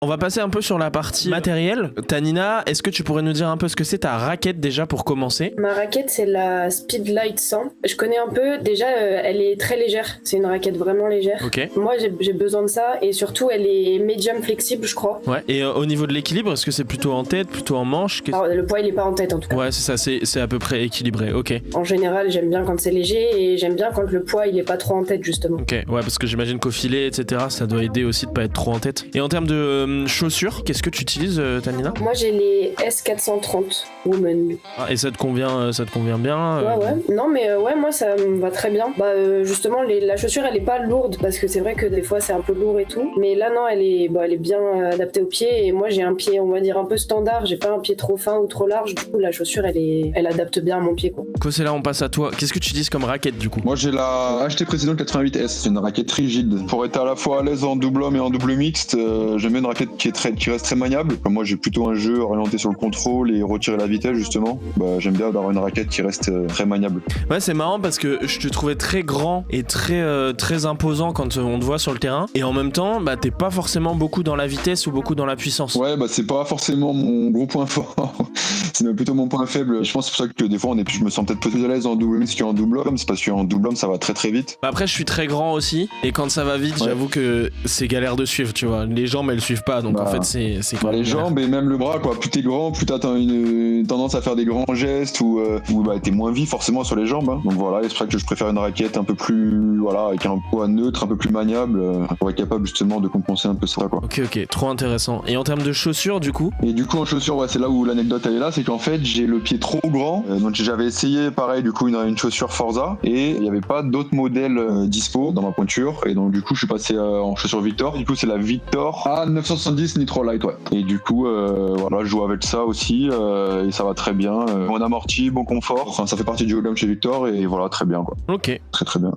On va passer un peu sur la partie matérielle. Tanina, est-ce que tu pourrais nous dire un peu ce que c'est ta raquette déjà pour commencer? Ma raquette, c'est la Speedlight 100. Je connais un peu. Déjà, elle est très légère. C'est une raquette vraiment légère. Ok. Moi, j'ai besoin de ça. Et surtout, elle est medium flexible, je crois. Ouais. Et au niveau de l'équilibre, est-ce que c'est plutôt en tête, plutôt en manche? Alors, le poids, il est pas en tête, en tout cas. Ouais, c'est ça, c'est à peu près équilibré, ok. En général, j'aime bien quand c'est léger et j'aime bien quand le poids, il est pas trop en tête, justement. Ok, ouais, parce que j'imagine qu'au filet, etc., ça doit aider aussi de pas être trop en tête. Et en termes de chaussures, qu'est-ce que tu utilises, Tanina? Moi, j'ai les S430 Woman. Ah, et ça te convient bien? Ouais. Non, mais ouais, moi, ça me va très bien. Justement, la chaussure, elle est pas lourde parce que c'est vrai que des fois, c'est un peu lourd et tout. Mais là, non, elle est bien adaptée au pied. Et moi, j'ai un pied, on va dire, un peu standard. J'ai pas un pied trop fin ou trop large. Du coup, la chaussure, elle adapte bien à mon pied, quoi. Là, on passe à toi. Qu'est-ce que tu utilises comme raquette, du coup? Moi, j'ai la HT Président 88S. C'est une raquette rigide. Pour être à la fois à l'aise en double homme et en double mixte, j'aime bien une raquette qui reste très maniable. Comme moi, j'ai plutôt un jeu orienté sur le contrôle et retirer la vitesse, justement. J'aime bien avoir une raquette qui reste très maniable. Ouais, c'est marrant parce que je te trouvais très grand et très imposant quand on te voit sur le terrain. Et en même temps, t'es pas forcément beaucoup dans la vitesse ou beaucoup dans la puissance. Ouais, c'est pas forcément mon gros point fort. C'est même plutôt mon point faible. Je pense que c'est pour ça que des fois, je me sens peut-être plus à l'aise en double mix qu'en double homme. C'est parce qu'en double homme, ça va très très vite. Après, je suis très grand aussi. Et quand ça va vite, j'avoue que c'est galère de suivre, tu vois. Les jambes, elles suivent pas. Donc en fait, c'est quand même les galère. jambes et même le bras, quoi. Plus t'es grand, plus t'as une tendance à faire des grands gestes ou t'es moins vif forcément sur les jambes. Hein. Donc voilà, c'est pour ça que je préfère une raquette un peu plus, avec un poids neutre, un peu plus maniable, pour être capable justement de compenser un peu ça, quoi. Ok, trop intéressant. Et en termes de chaussures, du coup? Et du coup, en chaussures, c'est là où l'anecdote elle est là, c'est qu'en fait, j'ai le pied trop grand. Donc j'avais essayé, pareil, du coup, une chaussure Forza et il n'y avait pas d'autres modèles dispo dans ma pointure. Et donc du coup, je suis passé en chaussure Victor. Du coup, c'est la Victor A970 Nitro Light, ouais. Et du coup, je joue avec ça aussi et ça va très bien. Bon amorti, bon confort. Enfin, ça fait partie du haut de gamme chez Victor et voilà, très bien, quoi. Ok. Très très bien.